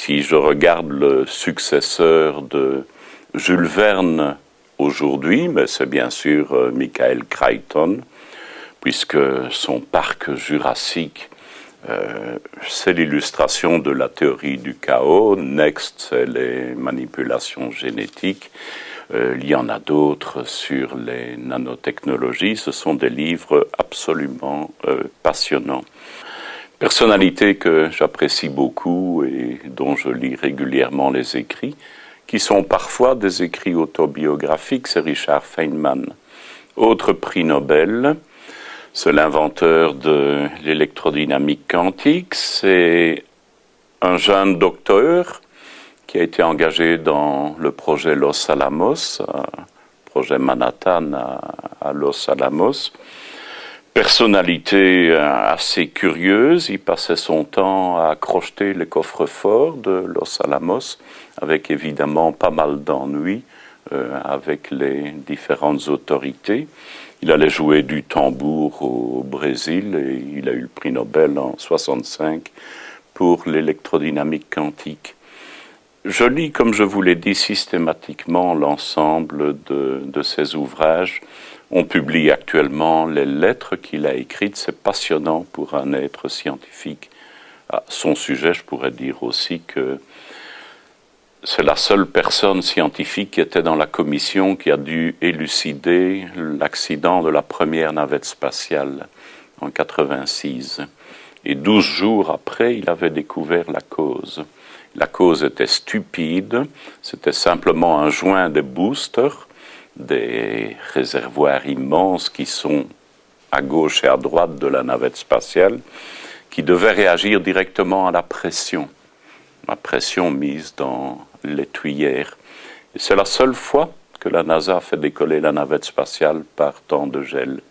Si je regarde le successeur de Jules Verne aujourd'hui, mais c'est bien sûr Michael Crichton, puisque son parc jurassique, c'est l'illustration de la théorie du chaos. Next, c'est les manipulations génétiques. Il y en a d'autres sur les nanotechnologies. Ce sont des livres absolument passionnants. Personnalité que j'apprécie beaucoup et dont je lis régulièrement les écrits, qui sont parfois des écrits autobiographiques, c'est Richard Feynman. Autre prix Nobel, c'est l'inventeur de l'électrodynamique quantique, c'est un jeune docteur qui a été engagé dans le projet Los Alamos, projet Manhattan à Los Alamos. Personnalité assez curieuse, il passait son temps à crocheter les coffres-forts de Los Alamos, avec évidemment pas mal d'ennuis avec les différentes autorités. Il allait jouer du tambour au Brésil et il a eu le prix Nobel en 1965 pour l'électrodynamique quantique. Je lis, comme je vous l'ai dit, systématiquement l'ensemble de ses ouvrages. On publie actuellement les lettres qu'il a écrites. C'est passionnant pour un être scientifique. À son sujet, je pourrais dire aussi que c'est la seule personne scientifique qui était dans la commission qui a dû élucider l'accident de la première navette spatiale en 1986. Et 12 jours après, il avait découvert la cause. La cause était stupide, c'était simplement un joint de boosters, des réservoirs immenses qui sont à gauche et à droite de la navette spatiale, qui devaient réagir directement à la pression mise dans les tuyères. Et c'est la seule fois que la NASA a fait décoller la navette spatiale par temps de gel.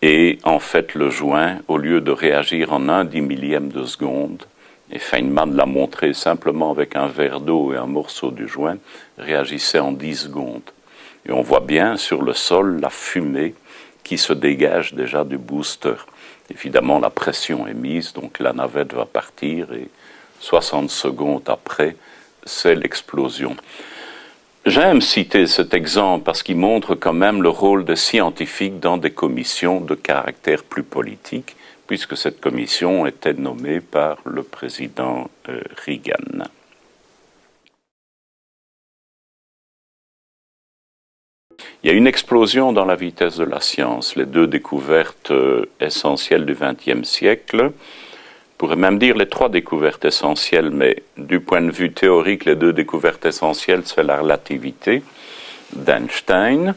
Et en fait, le joint, au lieu de réagir en 1/10 de seconde, et Feynman l'a montré simplement avec un verre d'eau et un morceau du joint, réagissait en 10 secondes. Et on voit bien sur le sol la fumée qui se dégage déjà du booster. Évidemment, la pression est mise, donc la navette va partir et 60 secondes après, c'est l'explosion. J'aime citer cet exemple parce qu'il montre quand même le rôle des scientifiques dans des commissions de caractère plus politique, puisque cette commission était nommée par le président Reagan. Il y a une explosion dans la vitesse de la science. Les deux découvertes essentielles du XXe siècle, on pourrait même dire les trois découvertes essentielles, mais du point de vue théorique, les deux découvertes essentielles, c'est la relativité d'Einstein,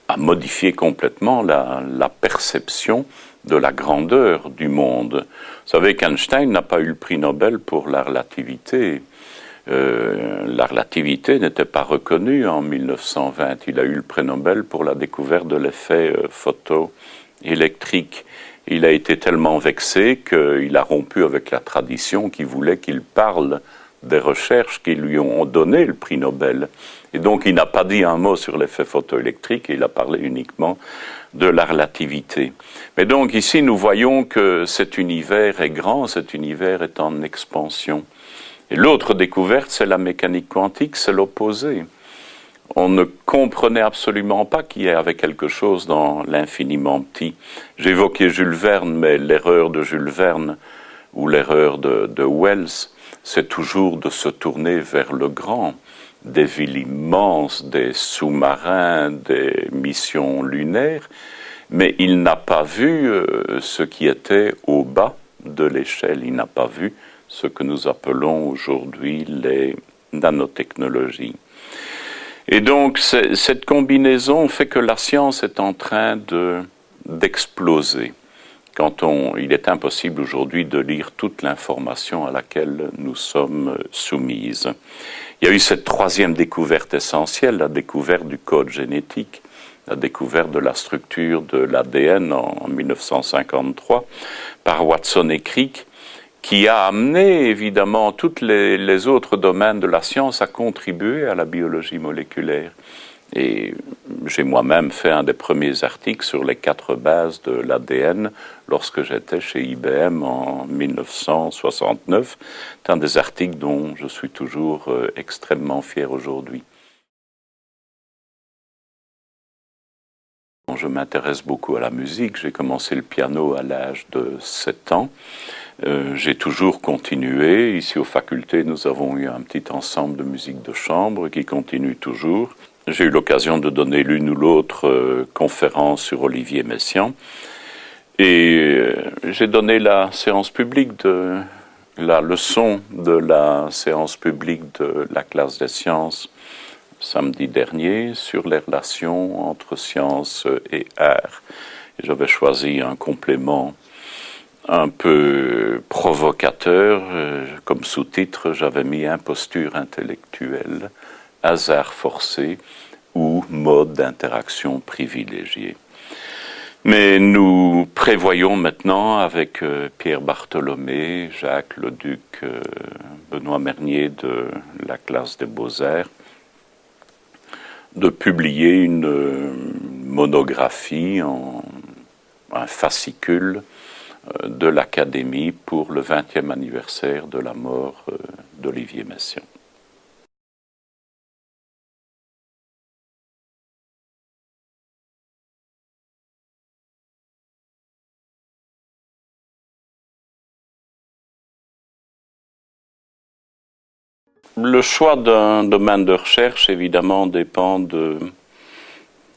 a modifié complètement la perception de la grandeur du monde. Vous savez qu'Einstein n'a pas eu le prix Nobel pour la relativité. La relativité n'était pas reconnue en 1920. Il a eu le prix Nobel pour la découverte de l'effet photoélectrique. Il a été tellement vexé qu'il a rompu avec la tradition qui voulait qu'il parle des recherches qui lui ont donné le prix Nobel. Et donc il n'a pas dit un mot sur l'effet photoélectrique, il a parlé uniquement de la relativité. Mais donc ici nous voyons que cet univers est grand, cet univers est en expansion. Et l'autre découverte, c'est la mécanique quantique, c'est l'opposé. On ne comprenait absolument pas qu'il y avait quelque chose dans l'infiniment petit. J'ai évoqué Jules Verne, mais l'erreur de Jules Verne ou l'erreur de Wells, c'est toujours de se tourner vers le grand. Des villes immenses, des sous-marins, des missions lunaires, mais il n'a pas vu ce qui était au bas de l'échelle. Il n'a pas vu ce que nous appelons aujourd'hui les nanotechnologies. Et donc, cette combinaison fait que la science est en train d'exploser. Il est impossible aujourd'hui de lire toute l'information à laquelle nous sommes soumises. Il y a eu cette troisième découverte essentielle, la découverte du code génétique, la découverte de la structure de l'ADN en 1953 par Watson et Crick, qui a amené évidemment tous les autres domaines de la science à contribuer à la biologie moléculaire. Et j'ai moi-même fait un des premiers articles sur les 4 bases de l'ADN lorsque j'étais chez IBM en 1969. C'est un des articles dont je suis toujours extrêmement fier aujourd'hui. Je m'intéresse beaucoup à la musique. J'ai commencé le piano à l'âge de 7 ans. J'ai toujours continué. Ici aux facultés, nous avons eu un petit ensemble de musique de chambre qui continue toujours. J'ai eu l'occasion de donner l'une ou l'autre conférence sur Olivier Messiaen. Et j'ai donné la séance publique de la leçon de la séance publique de la classe des sciences samedi dernier sur les relations entre science et art. J'avais choisi un complément un peu provocateur. Comme sous-titre, j'avais mis imposture intellectuelle, hasard forcé ou mode d'interaction privilégié. Mais nous prévoyons maintenant avec Pierre Bartholomé, Jacques Leduc, Benoît Mernier de la classe des Beaux-Arts, de publier une monographie, un fascicule de l'Académie pour le 20e anniversaire de la mort d'Olivier Messiaen. Le choix d'un domaine de recherche, évidemment, dépend de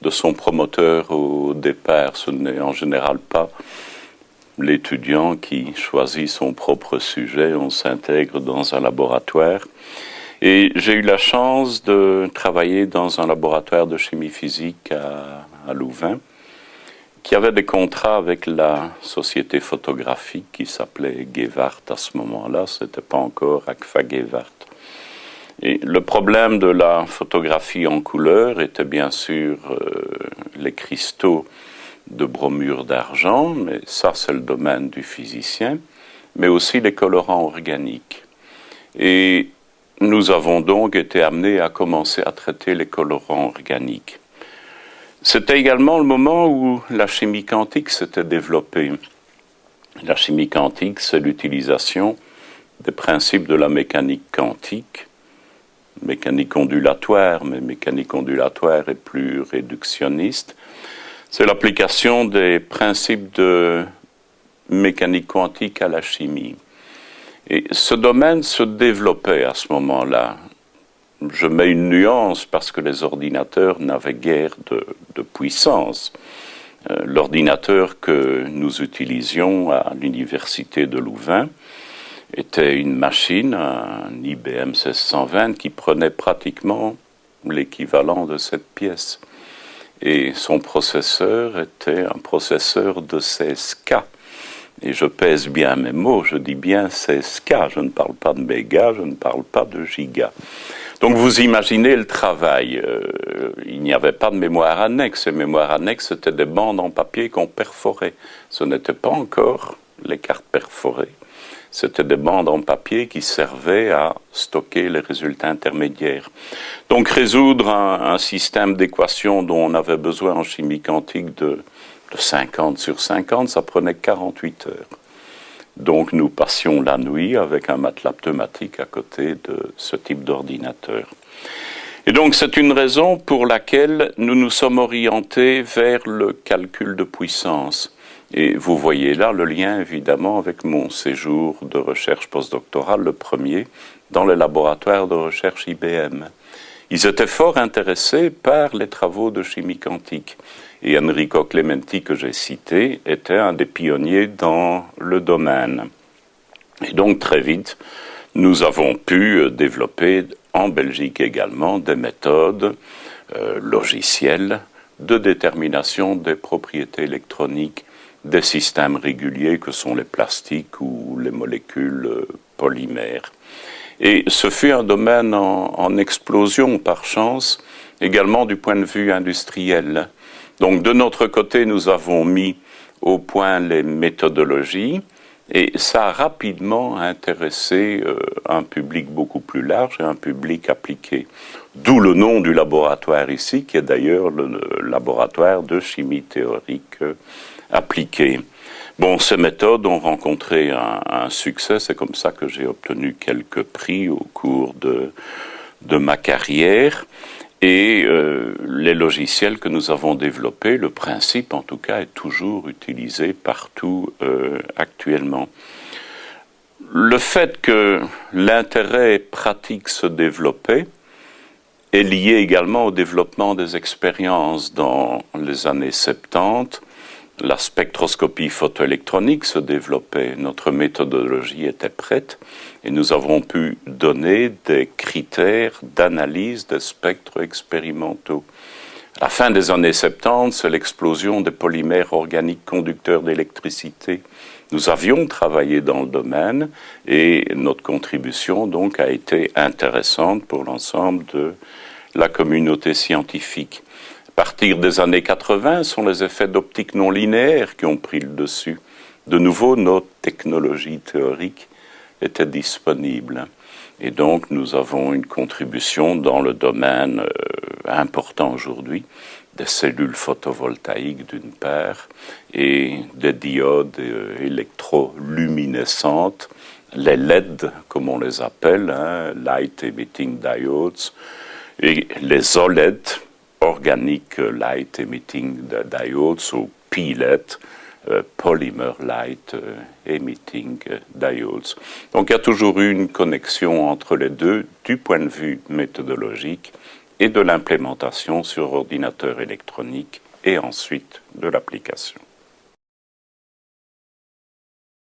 son promoteur au départ. Ce n'est en général pas l'étudiant qui choisit son propre sujet. On s'intègre dans un laboratoire. Et j'ai eu la chance de travailler dans un laboratoire de chimie physique à Louvain, qui avait des contrats avec la société photographique qui s'appelait Gewart à ce moment-là. Ce n'était pas encore Agfa Gewart. Et le problème de la photographie en couleur était bien sûr les cristaux de bromure d'argent, mais ça c'est le domaine du physicien, mais aussi les colorants organiques. Et nous avons donc été amenés à commencer à traiter les colorants organiques. C'était également le moment où la chimie quantique s'était développée. La chimie quantique, c'est l'utilisation des principes de la mécanique quantique, mécanique ondulatoire, mais mécanique ondulatoire est plus réductionniste. C'est l'application des principes de mécanique quantique à la chimie. Et ce domaine se développait à ce moment-là. Je mets une nuance parce que les ordinateurs n'avaient guère de puissance. L'ordinateur que nous utilisions à l'université de Louvain était une machine, un IBM 1620, qui prenait pratiquement l'équivalent de cette pièce. Et son processeur était un processeur de 16K. Et je pèse bien mes mots, je dis bien 16K, je ne parle pas de mégas, je ne parle pas de gigas. Donc vous imaginez le travail. Il n'y avait pas de mémoire annexe. Les mémoires annexes, c'était des bandes en papier qu'on perforait. Ce n'était pas encore les cartes perforées. C'était des bandes en papier qui servaient à stocker les résultats intermédiaires. Donc résoudre un système d'équations dont on avait besoin en chimie quantique de 50 sur 50, ça prenait 48 heures. Donc nous passions la nuit avec un MATLAB pneumatique à côté de ce type d'ordinateur. Et donc c'est une raison pour laquelle nous nous sommes orientés vers le calcul de puissance. Et vous voyez là le lien évidemment avec mon séjour de recherche postdoctorale, le premier, dans les laboratoires de recherche IBM. Ils étaient fort intéressés par les travaux de chimie quantique. Et Enrico Clementi, que j'ai cité, était un des pionniers dans le domaine. Et donc très vite, nous avons pu développer en Belgique également des méthodes logicielles de détermination des propriétés électroniques des systèmes réguliers que sont les plastiques ou les molécules polymères. Et ce fut un domaine en explosion par chance, également du point de vue industriel. Donc de notre côté, nous avons mis au point les méthodologies Et ça a rapidement intéressé un public beaucoup plus large et un public appliqué. D'où le nom du laboratoire ici, qui est d'ailleurs le laboratoire de chimie théorique appliquée. Bon, ces méthodes ont rencontré un succès, c'est comme ça que j'ai obtenu quelques prix au cours de ma carrière. Et les logiciels que nous avons développés, le principe en tout cas, est toujours utilisé partout actuellement. Le fait que l'intérêt pratique se développait est lié également au développement des expériences dans les années 70. La spectroscopie photoélectronique se développait, notre méthodologie était prête et nous avons pu donner des critères d'analyse des spectres expérimentaux. À la fin des années 70, c'est l'explosion des polymères organiques conducteurs d'électricité. Nous avions travaillé dans le domaine et notre contribution donc a été intéressante pour l'ensemble de la communauté scientifique. À partir des années 80, ce sont les effets d'optique non linéaire qui ont pris le dessus. De nouveau, notre technologie théorique était disponible. Et donc, nous avons une contribution dans le domaine important aujourd'hui des cellules photovoltaïques d'une part et des diodes électroluminescentes, les LED, comme on les appelle, Light Emitting Diodes, et les OLED, Organic Light Emitting Diodes, ou PLED, Polymer Light Emitting Diodes. Donc il y a toujours eu une connexion entre les deux du point de vue méthodologique et de l'implémentation sur ordinateur électronique et ensuite de l'application.